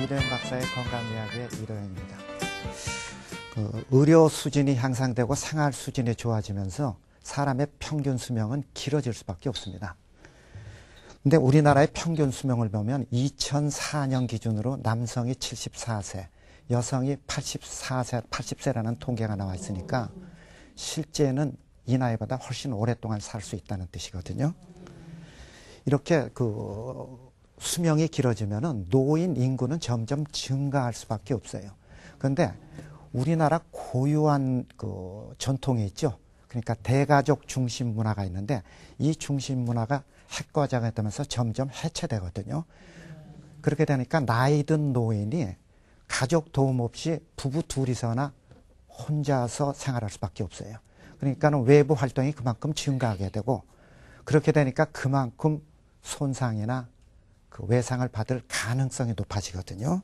이도영 박사의 건강 이야기의 이도영입니다. 의료 수준이 향상되고 생활 수준이 좋아지면서 사람의 평균 수명은 길어질 수밖에 없습니다. 근데 우리나라의 평균 수명을 보면 2004년 기준으로 남성이 74세, 여성이 80세라는 통계가 나와 있으니까 실제는 이 나이보다 훨씬 오랫동안 살 수 있다는 뜻이거든요. 이렇게 수명이 길어지면은 노인 인구는 점점 증가할 수밖에 없어요. 그런데 우리나라 고유한 전통이 있죠. 그러니까 대가족 중심 문화가 있는데 이 중심 문화가 핵과자가 되면서 점점 해체되거든요. 그렇게 되니까 나이 든 노인이 가족 도움 없이 부부 둘이서나 혼자서 생활할 수밖에 없어요. 그러니까는 외부 활동이 그만큼 증가하게 되고 그렇게 되니까 그만큼 손상이나 외상을 받을 가능성이 높아지거든요.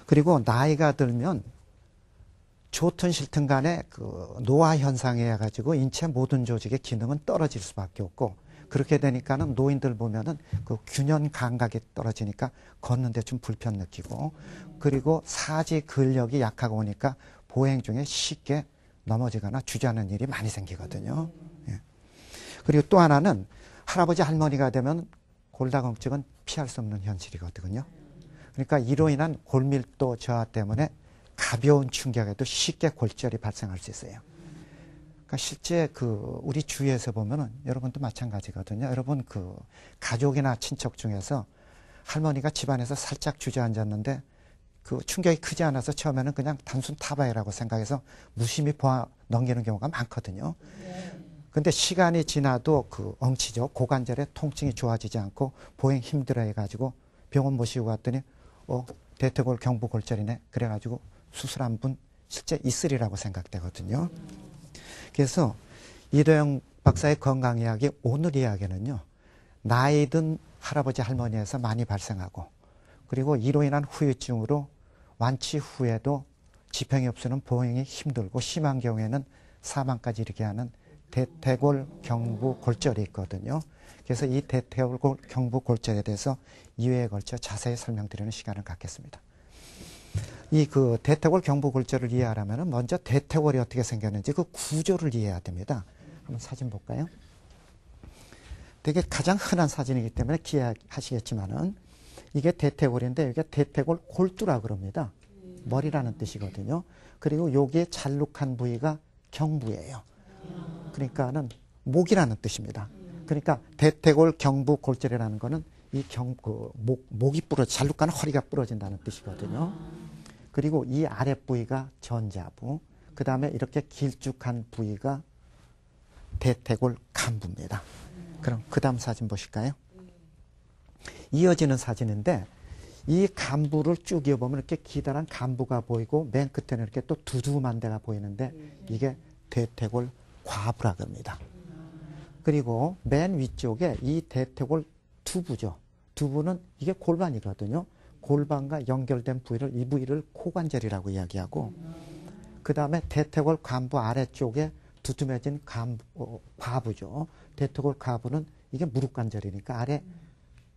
그리고 나이가 들면 좋든 싫든 간에 노화 현상에 의해 가지고 인체 모든 조직의 기능은 떨어질 수밖에 없고 그렇게 되니까는 노인들 보면은 균형 감각이 떨어지니까 걷는데 좀 불편 느끼고 그리고 사지 근력이 약하고 오니까 보행 중에 쉽게 넘어지거나 주저하는 일이 많이 생기거든요. 예. 그리고 또 하나는 할아버지 할머니가 되면 골다공증은 피할 수 없는 현실이거든요. 그러니까 이로 인한 골밀도 저하 때문에 가벼운 충격에도 쉽게 골절이 발생할 수 있어요. 그러니까 실제 우리 주위에서 보면은 여러분도 마찬가지거든요. 여러분 가족이나 친척 중에서 할머니가 집안에서 살짝 주저앉았는데 충격이 크지 않아서 처음에는 그냥 단순 타바이라고 생각해서 무심히 넘기는 경우가 많거든요. 근데 시간이 지나도 엉치죠. 고관절의 통증이 좋아지지 않고 보행 힘들어 해가지고 병원 모시고 갔더니 대퇴골 경부골절이네. 그래가지고 수술한 분 실제 있으리라고 생각되거든요. 그래서 이도영 박사의 건강 이야기 오늘 이야기는요. 나이 든 할아버지 할머니에서 많이 발생하고 그리고 이로 인한 후유증으로 완치 후에도 지평이 없으면 보행이 힘들고 심한 경우에는 사망까지 이르게 하는 대퇴골 경부골절이 있거든요. 그래서 이 대퇴골 경부골절에 대해서 2회에 걸쳐 자세히 설명드리는 시간을 갖겠습니다. 이 대퇴골 경부골절을 이해하려면 먼저 대퇴골이 어떻게 생겼는지 그 구조를 이해해야 됩니다. 한번 사진 볼까요? 되게 가장 흔한 사진이기 때문에 기억하시겠지만은 이게 대퇴골인데 이게 대퇴골 골두라 그럽니다. 머리라는 뜻이거든요. 그리고 여기에 잘룩한 부위가 경부예요. 그러니까는 목이라는 뜻입니다. 그러니까 대퇴골 경부골절이라는 거는 이 목이 잘룩한 허리가 부러진다는 뜻이거든요. 그리고 이 아랫부위가 전자부, 그 다음에 이렇게 길쭉한 부위가 대퇴골 간부입니다. 그럼 그 다음 사진 보실까요? 이어지는 사진인데 이 간부를 쭉 이어보면 이렇게 기다란 간부가 보이고 맨 끝에는 이렇게 또 두툼한 데가 보이는데 이게 대퇴골 과부라고 합니다. 그리고 맨 위쪽에 이 대퇴골 두부죠. 두부는 이게 골반이거든요. 골반과 연결된 부위를 이 부위를 코관절이라고 이야기하고 그 다음에 대퇴골 간부 아래쪽에 두툼해진 과부죠. 대퇴골 과부는 이게 무릎관절이니까 아래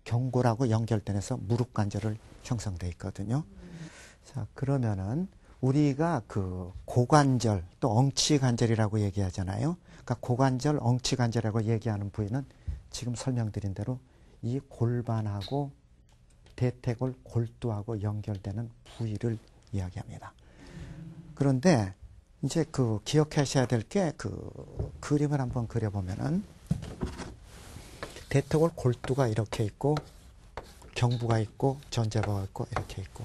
경골하고 연결돼서 무릎관절을 형성돼 있거든요. 자, 그러면은 우리가 고관절 또 엉치관절이라고 얘기하잖아요. 그러니까 고관절, 엉치관절이라고 얘기하는 부위는 지금 설명드린 대로 이 골반하고 대퇴골 골두하고 연결되는 부위를 이야기합니다. 그런데 이제 기억하셔야 될 게 그림을 한번 그려보면은 대퇴골 골두가 이렇게 있고 경부가 있고 전자부가 있고 이렇게 있고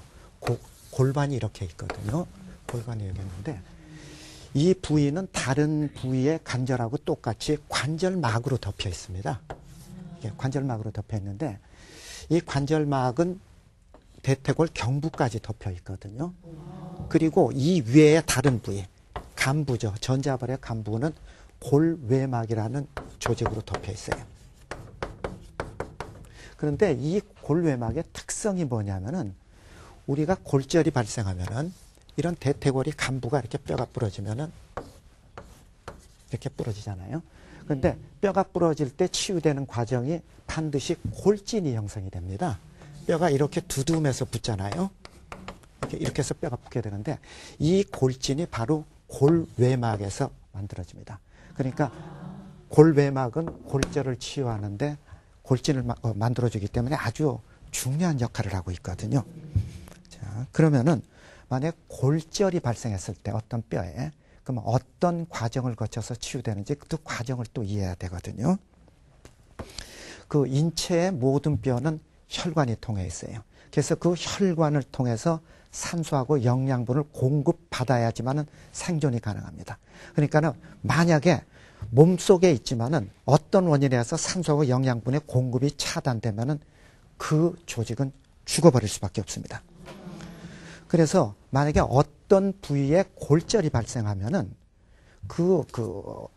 골반이 이렇게 있거든요. 골반이 여기 있는데 이 부위는 다른 부위의 관절하고 똑같이 관절막으로 덮여 있습니다. 이게 관절막으로 덮여 있는데 이 관절막은 대퇴골 경부까지 덮여 있거든요. 그리고 이 위에 다른 부위 간부죠. 전자발의 간부는 골외막이라는 조직으로 덮여 있어요. 그런데 이 골외막의 특성이 뭐냐면은 우리가 골절이 발생하면은 이런 대퇴골이 간부가 이렇게 뼈가 부러지면은 이렇게 부러지잖아요. 그런데 뼈가 부러질 때 치유되는 과정이 반드시 골진이 형성이 됩니다. 뼈가 이렇게 두둠해서 붙잖아요. 이렇게 해서 뼈가 붙게 되는데 이 골진이 바로 골외막에서 만들어집니다. 그러니까 골외막은 골절을 치유하는데 골진을 만들어주기 때문에 아주 중요한 역할을 하고 있거든요. 자, 그러면은 만약 골절이 발생했을 때 어떤 뼈에 그러면 어떤 과정을 거쳐서 치유되는지 그 과정을 또 이해해야 되거든요. 그 인체의 모든 뼈는 혈관이 통해 있어요. 그래서 그 혈관을 통해서 산소하고 영양분을 공급받아야지만은 생존이 가능합니다. 그러니까는 만약에 몸속에 있지만은 어떤 원인에 의해서 산소하고 영양분의 공급이 차단되면은 그 조직은 죽어버릴 수밖에 없습니다. 그래서 만약에 어떤 부위에 골절이 발생하면은 그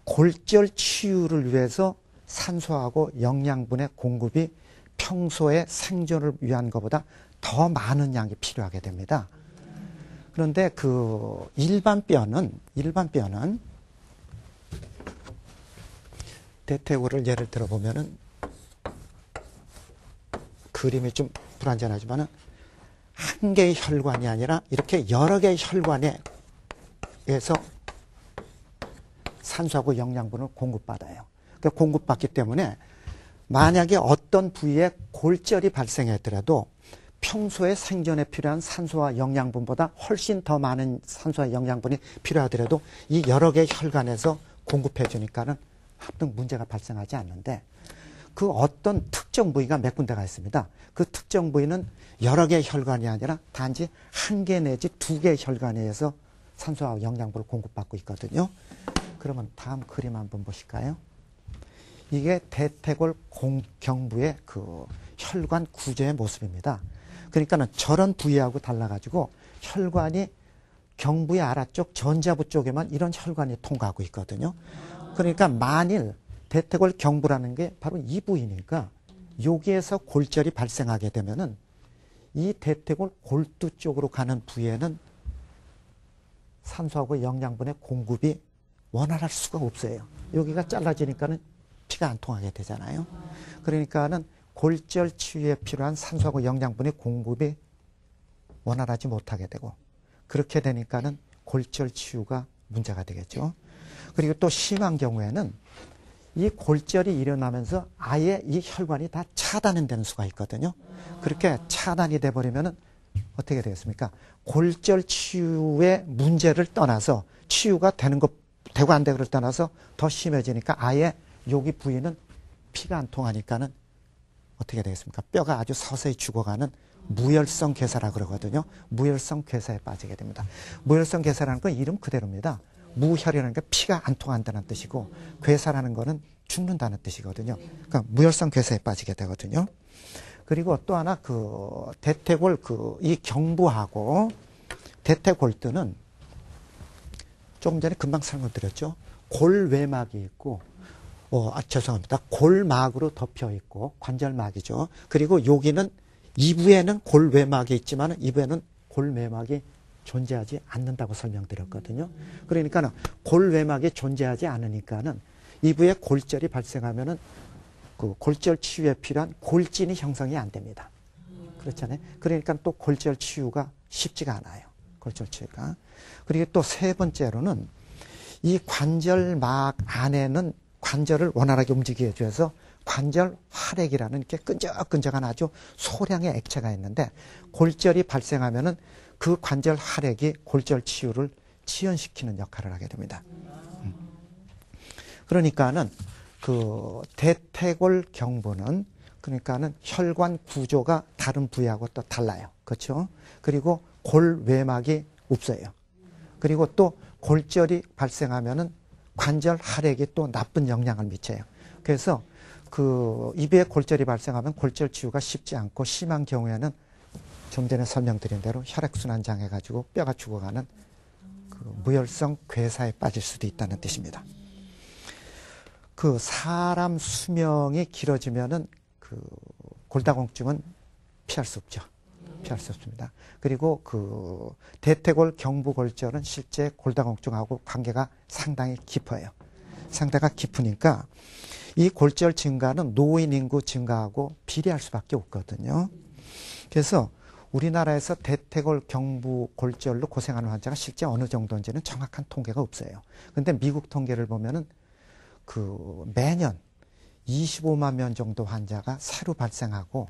골절 치유를 위해서 산소하고 영양분의 공급이 평소에 생존을 위한 것보다 더 많은 양이 필요하게 됩니다. 그런데 그 일반 뼈는 대퇴골을 예를 들어 보면은 그림이 좀 불완전하지만은 한 개의 혈관이 아니라 이렇게 여러 개의 혈관에 의해서 산소하고 영양분을 공급받아요. 그 공급받기 때문에 만약에 어떤 부위에 골절이 발생했더라도 평소에 생존에 필요한 산소와 영양분보다 훨씬 더 많은 산소와 영양분이 필요하더라도 이 여러 개의 혈관에서 공급해 주니까는 합동 문제가 발생하지 않는데 그 어떤 특정 부위가 몇 군데가 있습니다. 그 특정 부위는 여러 개의 혈관이 아니라 단지 한 개 내지 두 개의 혈관에 의해서 산소와 영양분을 공급받고 있거든요. 그러면 다음 그림 한번 보실까요? 이게 대퇴골 경부의 그 혈관 구조의 모습입니다. 그러니까는 저런 부위하고 달라가지고 혈관이 경부의 아래쪽 전자부 쪽에만 이런 혈관이 통과하고 있거든요. 그러니까 만일 대퇴골 경부라는 게 바로 이 부위니까 여기에서 골절이 발생하게 되면은 이 대퇴골 골두 쪽으로 가는 부위에는 산소하고 영양분의 공급이 원활할 수가 없어요. 여기가 잘라지니까는 피가 안 통하게 되잖아요. 그러니까는 골절 치유에 필요한 산소하고 영양분의 공급이 원활하지 못하게 되고 그렇게 되니까는 골절 치유가 문제가 되겠죠. 그리고 또 심한 경우에는 이 골절이 일어나면서 아예 이 혈관이 다 차단이 되는 수가 있거든요. 그렇게 차단이 돼버리면은 어떻게 되겠습니까? 골절 치유의 문제를 떠나서 치유가 되는 것, 되고 안 되고를 떠나서 더 심해지니까 아예 여기 부위는 피가 안 통하니까는 어떻게 되겠습니까? 뼈가 아주 서서히 죽어가는 무혈성 괴사라 그러거든요. 무혈성 괴사에 빠지게 됩니다. 무혈성 괴사라는 건 이름 그대로입니다. 무혈이라는 게 피가 안 통한다는 뜻이고 괴사라는 거는 죽는다는 뜻이거든요. 그러니까 무혈성 괴사에 빠지게 되거든요. 그리고 또 하나 그 대퇴골 이 경부하고 대퇴골두는 조금 전에 금방 설명드렸죠. 골외막이 있고 죄송합니다. 골막으로 덮여 있고 관절막이죠. 그리고 여기는 이부에는 골외막이 있지만 이부에는 골외막이 존재하지 않는다고 설명드렸거든요. 그러니까 골외막이 존재하지 않으니까는 이부에 골절이 발생하면은 그 골절 치유에 필요한 골진이 형성이 안 됩니다. 그렇잖아요. 그러니까 또 골절 치유가 쉽지가 않아요. 골절 치유가. 그리고 또 세 번째로는 이 관절막 안에는 관절을 원활하게 움직이게 해줘서 관절 활액이라는 이렇게 끈적끈적한 아주 소량의 액체가 있는데 골절이 발생하면은 그 관절 활액이 골절 치유를 지연시키는 역할을 하게 됩니다. 그러니까는 그 대퇴골 경부는 그러니까는 혈관 구조가 다른 부위하고 또 달라요. 그렇죠? 그리고 골외막이 없어요. 그리고 또 골절이 발생하면은 관절 활액이 또 나쁜 영향을 미쳐요. 그래서 그 이부에 골절이 발생하면 골절 치유가 쉽지 않고 심한 경우에는 좀 전에 설명드린 대로 혈액순환 장애 가지고 뼈가 죽어가는 그 무혈성 괴사에 빠질 수도 있다는 뜻입니다. 그 사람 수명이 길어지면은 그 골다공증은 피할 수 없죠. 피할 수 없습니다. 그리고 그 대퇴골 경부골절은 실제 골다공증하고 관계가 상당히 깊어요. 상대가 깊으니까 이 골절 증가는 노인 인구 증가하고 비례할 수밖에 없거든요. 그래서 우리나라에서 대퇴골 경부 골절로 고생하는 환자가 실제 어느 정도인지는 정확한 통계가 없어요. 근데 미국 통계를 보면은 매년 25만 명 정도 환자가 새로 발생하고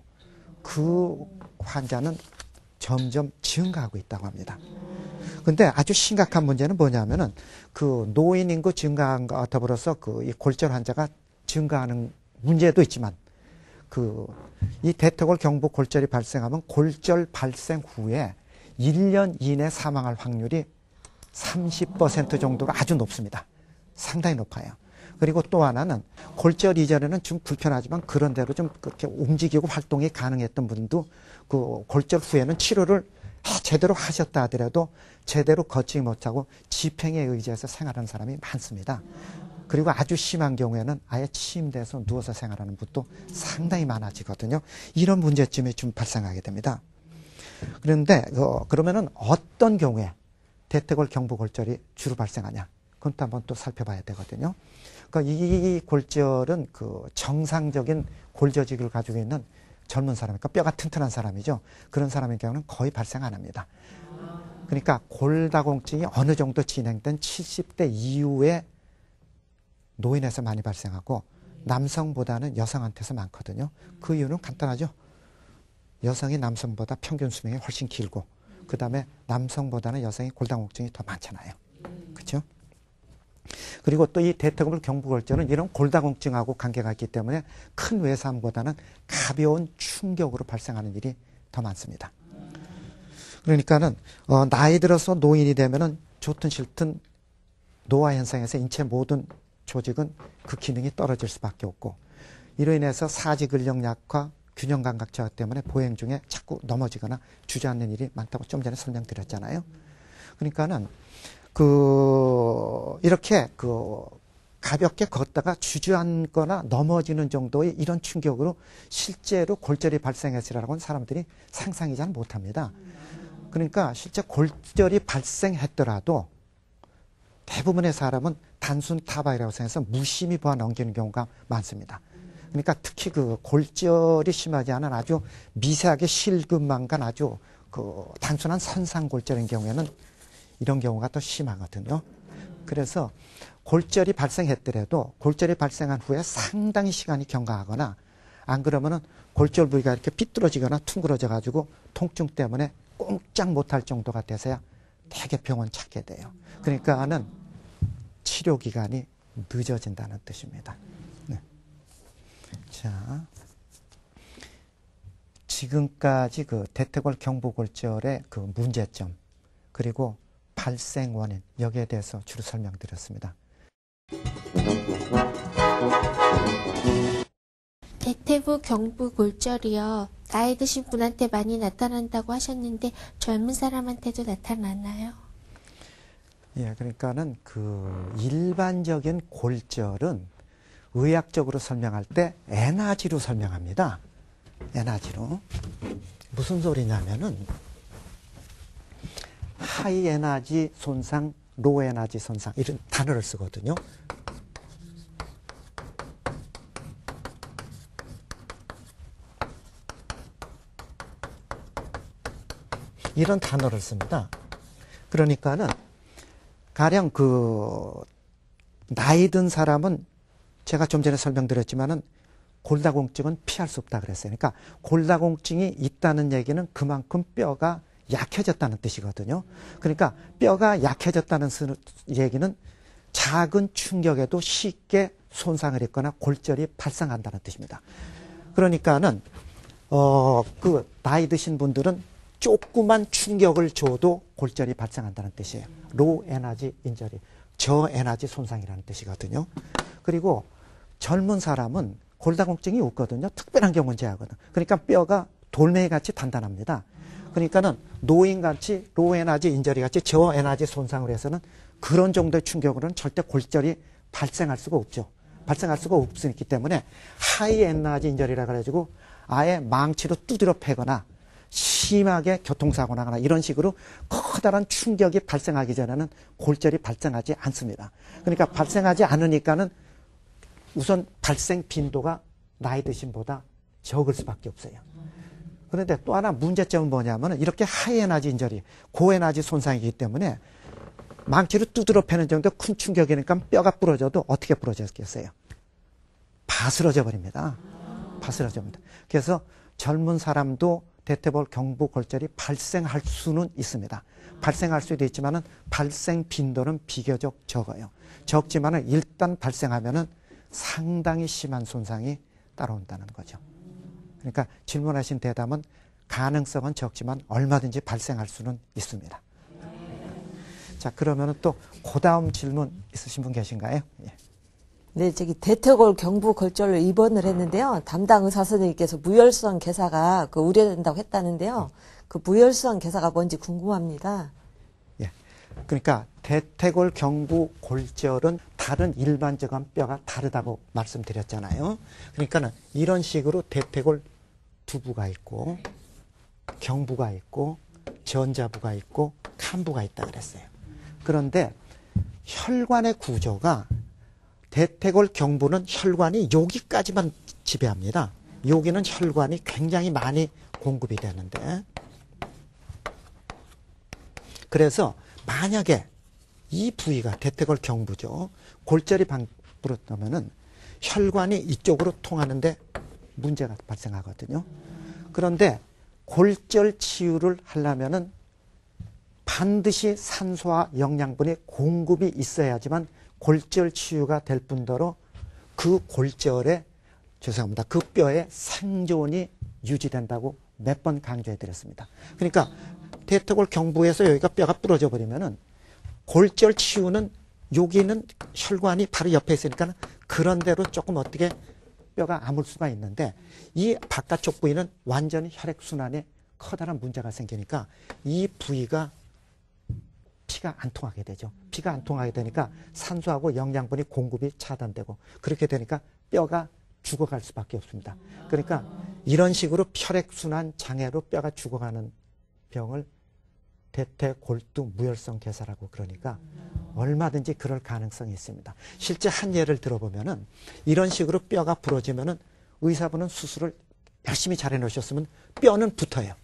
그 환자는 점점 증가하고 있다고 합니다. 근데 아주 심각한 문제는 뭐냐면은 노인 인구 증가함과 더불어서 이 골절 환자가 증가하는 문제도 있지만 이 대퇴골 경부 골절이 발생하면 골절 발생 후에 1년 이내 사망할 확률이 30% 정도로 아주 높습니다. 상당히 높아요. 그리고 또 하나는 골절 이전에는 좀 불편하지만 그런 대로 좀 그렇게 움직이고 활동이 가능했던 분도 골절 후에는 치료를 제대로 하셨다 하더라도 제대로 걷지 못하고 지팽에 의지해서 생활하는 사람이 많습니다. 그리고 아주 심한 경우에는 아예 침대에서 누워서 생활하는 분도 상당히 많아지거든요. 이런 문제점이 좀 발생하게 됩니다. 그런데 그러면은 어떤 경우에 대퇴골 경부골절이 주로 발생하냐? 그건 또 한번 또 살펴봐야 되거든요. 그러니까 이 골절은 정상적인 골저직을 가지고 있는 젊은 사람, 그러니까 뼈가 튼튼한 사람이죠. 그런 사람의 경우는 거의 발생 안 합니다. 그러니까 골다공증이 어느 정도 진행된 70대 이후에 노인에서 많이 발생하고 남성보다는 여성한테서 많거든요. 그 이유는 간단하죠. 여성이 남성보다 평균 수명이 훨씬 길고 그 다음에 남성보다는 여성이 골다공증이 더 많잖아요. 그렇죠? 그리고 또 이 대퇴골 경부골절은 이런 골다공증하고 관계가 있기 때문에 큰 외상보다는 가벼운 충격으로 발생하는 일이 더 많습니다. 그러니까는 나이 들어서 노인이 되면은 좋든 싫든 노화 현상에서 인체 모든 조직은 그 기능이 떨어질 수밖에 없고 이로 인해서 사지 근력 약화, 균형 감각 저하 때문에 보행 중에 자꾸 넘어지거나 주저앉는 일이 많다고 좀 전에 설명드렸잖아요. 그러니까는 이렇게 가볍게 걷다가 주저앉거나 넘어지는 정도의 이런 충격으로 실제로 골절이 발생했으라고는 사람들이 상상이 잘 못합니다. 그러니까 실제 골절이 발생했더라도 대부분의 사람은 단순 타박이라고 생각해서 무심히 보아 넘기는 경우가 많습니다. 그러니까 특히 골절이 심하지 않은 아주 미세하게 실금만간 아주 단순한 선상골절인 경우에는 이런 경우가 더 심하거든요. 그래서 골절이 발생했더라도 골절이 발생한 후에 상당히 시간이 경과하거나 안 그러면은 골절 부위가 이렇게 삐뚤어지거나 퉁그러져 가지고 통증 때문에 꼼짝 못할 정도가 돼서야 대개 병원 찾게 돼요. 그러니까는 치료 기간이 늦어진다는 뜻입니다. 네. 자, 지금까지 대퇴골 경부골절의 문제점 그리고 발생 원인 여기에 대해서 주로 설명드렸습니다. 대퇴부 경부골절이요. 나이 드신 분한테 많이 나타난다고 하셨는데 젊은 사람한테도 나타나나요? 예, 그러니까는 일반적인 골절은 의학적으로 설명할 때 에너지로 설명합니다. 에너지로. 무슨 소리냐면은 하이 에너지 손상, 로 에너지 손상 이런 단어를 쓰거든요. 이런 단어를 씁니다. 그러니까는 가령 나이 든 사람은 제가 좀 전에 설명드렸지만은 골다공증은 피할 수 없다 그랬어요. 그러니까 골다공증이 있다는 얘기는 그만큼 뼈가 약해졌다는 뜻이거든요. 그러니까 뼈가 약해졌다는 얘기는 작은 충격에도 쉽게 손상을 입거나 골절이 발생한다는 뜻입니다. 그러니까는 나이 드신 분들은 조그만 충격을 줘도 골절이 발생한다는 뜻이에요. 로우 에너지 인저리, 저에너지 손상이라는 뜻이거든요. 그리고 젊은 사람은 골다공증이 없거든요. 특별한 경우는 제하거든. 그러니까 뼈가 돌멩이같이 단단합니다. 그러니까는 노인같이 로우 에너지 인저리같이 저에너지 손상을 해서는 그런 정도의 충격으로는 절대 골절이 발생할 수가 없죠. 발생할 수가 없기 때문에 하이 에너지 인저리라 그래가지고 아예 망치로 두드려 패거나 심하게 교통사고 나거나 이런 식으로 커다란 충격이 발생하기 전에는 골절이 발생하지 않습니다. 그러니까 발생하지 않으니까는 우선 발생 빈도가 나이 드신 보다 적을 수밖에 없어요. 그런데 또 하나 문제점은 뭐냐면 이렇게 하이에너지 인절이, 고에너지 손상이기 때문에 망치로 두드러 패는 정도 큰 충격이니까 뼈가 부러져도 어떻게 부러졌겠어요? 바스러져 버립니다. 바스러져 버립니다. 그래서 젊은 사람도 대퇴볼 경부골절이 발생할 수는 있습니다. 발생할 수도 있지만은 발생 빈도는 비교적 적어요. 적지만은 일단 발생하면은 상당히 심한 손상이 따라온다는 거죠. 그러니까 질문하신 대답은 가능성은 적지만 얼마든지 발생할 수는 있습니다. 자, 그러면은 또 그다음 질문 있으신 분 계신가요? 예. 네, 대퇴골 경부골절로 입원을 했는데요. 담당 의사 선생님께서 무혈수성 괴사가 우려된다고 했다는데요. 그 무혈수성 괴사가 뭔지 궁금합니다. 예. 그러니까 대퇴골 경부골절은 다른 일반적인 뼈가 다르다고 말씀드렸잖아요. 그러니까는 이런 식으로 대퇴골 두부가 있고 경부가 있고 전자부가 있고 칸부가 있다 그랬어요. 그런데 혈관의 구조가 대퇴골 경부는 혈관이 여기까지만 지배합니다. 여기는 혈관이 굉장히 많이 공급이 되는데, 그래서 만약에 이 부위가 대퇴골 경부죠. 골절이 부러뜨면은 혈관이 이쪽으로 통하는데 문제가 발생하거든요. 그런데 골절 치유를 하려면은 반드시 산소와 영양분이 공급이 있어야지만 골절 치유가 될 뿐더러 그 골절에, 죄송합니다, 그 뼈의 생존이 유지된다고 몇 번 강조해 드렸습니다. 그러니까 대퇴골 경부에서 여기가 뼈가 부러져 버리면은 골절 치유는 여기는 혈관이 바로 옆에 있으니까 그런 대로 조금 어떻게 뼈가 아물 수가 있는데, 이 바깥쪽 부위는 완전히 혈액순환에 커다란 문제가 생기니까 이 부위가 피가 안 통하게 되죠. 피가 안 통하게 되니까 산소하고 영양분이 공급이 차단되고, 그렇게 되니까 뼈가 죽어갈 수밖에 없습니다. 그러니까 이런 식으로 혈액순환 장애로 뼈가 죽어가는 병을 대퇴골두 무혈성 괴사라고 그러니까 얼마든지 그럴 가능성이 있습니다. 실제 한 예를 들어보면은 이런 식으로 뼈가 부러지면은 의사분은 수술을 열심히 잘 해놓으셨으면 뼈는 붙어요.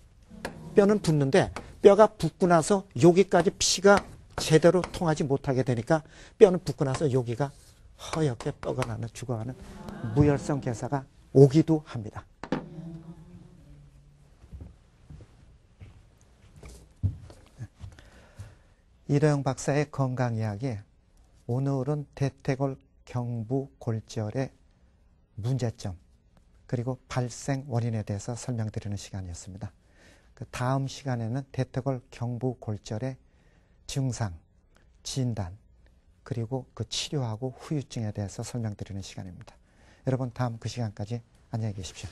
뼈는 붙는데 뼈가 붙고 나서 여기까지 피가 제대로 통하지 못하게 되니까 뼈는 붙고 나서 여기가 허옇게 뼈가 나는 죽어가는 무혈성 괴사가 오기도 합니다. 이러영 박사의 건강 이야기, 오늘은 대퇴골 경부골절의 문제점 그리고 발생 원인에 대해서 설명드리는 시간이었습니다. 그 다음 시간에는 대퇴골 경부골절의 증상, 진단, 그리고 그 치료하고 후유증에 대해서 설명드리는 시간입니다. 여러분, 다음 그 시간까지 안녕히 계십시오.